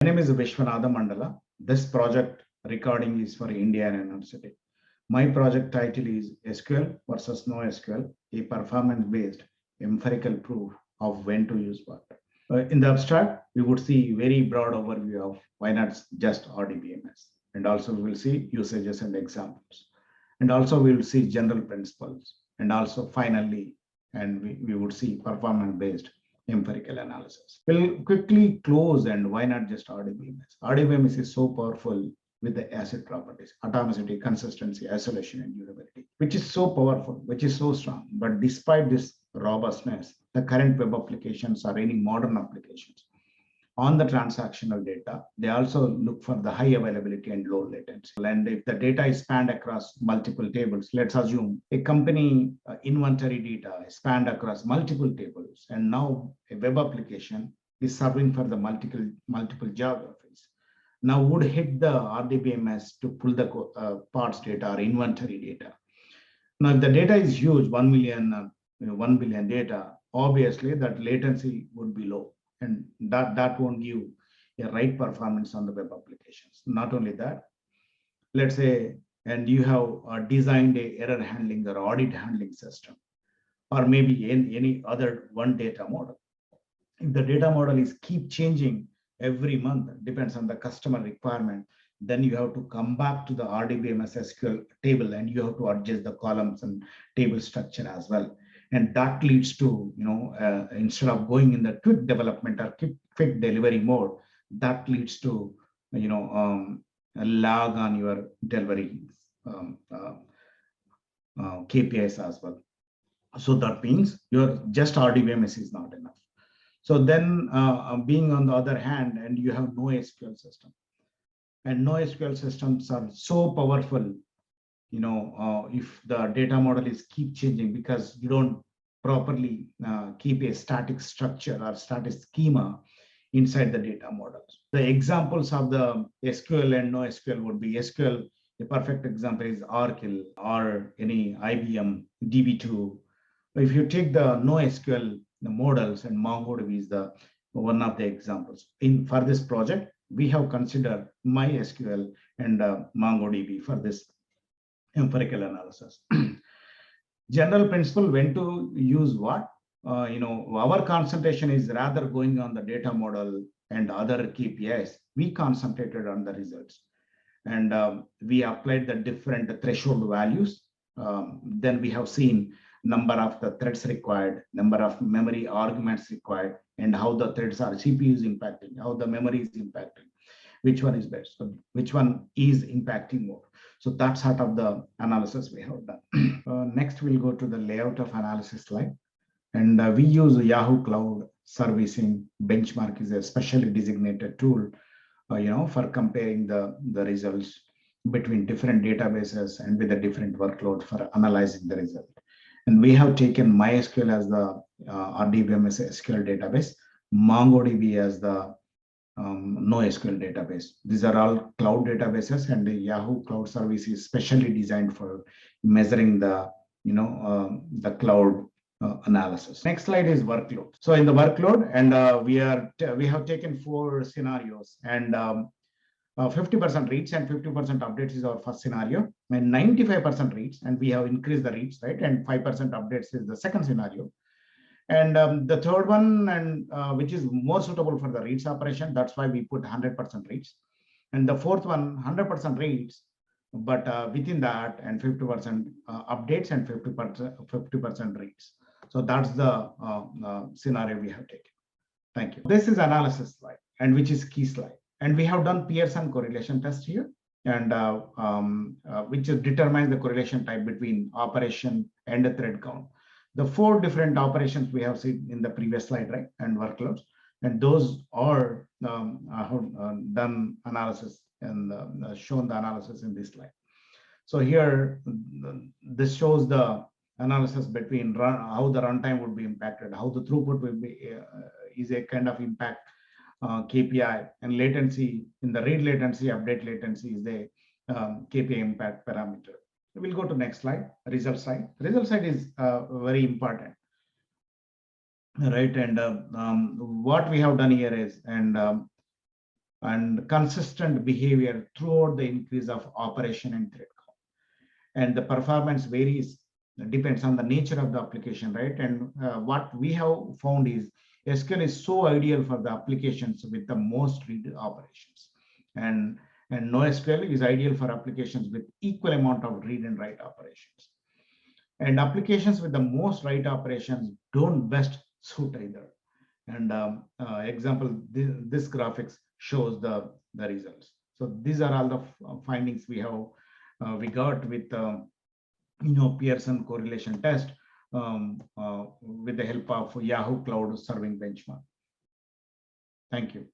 My name is Vishwanatha Mandala. This project recording is for Indiana University. My project title is SQL versus NoSQL, a performance-based empirical proof of when to use what. In the abstract, we would see very broad overview of why not just RDBMS. And also we will see usages and examples. And also we will see general principles. And also finally, we would see performance-based empirical analysis. We'll quickly close and why not just RDBMS? RDBMS is so powerful with the acid properties, atomicity, consistency, isolation, and durability, which is so powerful, which is so strong. But despite this robustness, the current web applications or any modern applications on the transactional data, they also look for the high availability and low latency. And if the data is spanned across multiple tables, let's assume a company inventory data is spanned across multiple tables, and now a web application is serving for the multiple geographies. Now would hit the RDBMS to pull the parts data or inventory data. Now, if the data is huge, 1 million, 1 billion data, obviously that latency would be low, and that won't give a right performance on the web applications. Not only that, let's say, and you have designed a error handling or audit handling system, or maybe any other one data model. If the data model is keep changing every month, depends on the customer requirement, then you have to come back to the RDBMS SQL table and you have to adjust the columns and table structure as well. And that leads to, instead of going in the quick development or quick delivery mode, that leads to, a lag on your delivery KPIs as well. So that means your just RDBMS is not enough. So then being on the other hand, and you have NoSQL system. And NoSQL systems are so powerful, if the data model is keep changing because you don't properly keep a static structure or static schema inside the data models. The examples of the SQL and NoSQL would be SQL. A perfect example is Oracle or any IBM DB2. If you take the NoSQL the models, and MongoDB is the one of the examples. For this project, we have considered MySQL and MongoDB for this empirical analysis. General principle when to use what? Our concentration is rather going on the data model and other KPIs. We concentrated on the results, and we applied the different threshold values. Then we have seen number of the threads required, number of memory arguments required, and how the threads are CPUs impacting, how the memory is impacting, which one is best, so which one is impacting more. So that's sort of the analysis we have done. Next, we'll go to the layout of analysis slide. And we use Yahoo Cloud Servicing Benchmark is a specially designated tool, for comparing the results between different databases and with a different workload for analyzing the result. And we have taken MySQL as the RDBMS SQL database, MongoDB as the NoSQL database. These are all cloud databases, and the Yahoo Cloud Service is specially designed for measuring the cloud analysis. Next slide is workload. So in the workload, and we have taken 4 scenarios, and 50% reads and 50% updates is our first scenario, and 95% reads, and we have increased the reads, right? And 5% updates is the second scenario. And the third one, and which is more suitable for the reads operation, that's why we put 100% reads. And the fourth one, 100% reads, but within that, and 50% updates and 50% reads. So that's the scenario we have taken. Thank you. This is analysis slide, and which is key slide. And we have done Pearson correlation test here, and which determines the correlation type between operation and the thread count. The 4 different operations we have seen in the previous slide, right? And workloads, and those are done analysis and shown the analysis in this slide. So here, this shows the analysis between how the runtime would be impacted, how the throughput will be is a kind of impact KPI, and latency in the read latency, update latency is the KPI impact parameter. We'll go to next slide, result side. Result side is very important, right? And what we have done here is, and and consistent behavior throughout the increase of operation and thread count. And the performance varies, depends on the nature of the application, right? And what we have found is SQL is so ideal for the applications with the most read operations. And NoSQL is ideal for applications with equal amount of read and write operations. And applications with the most write operations don't best suit either. And example, this graphics shows the results. So these are all the findings we got with Pearson correlation test with the help of Yahoo Cloud Serving Benchmark. Thank you.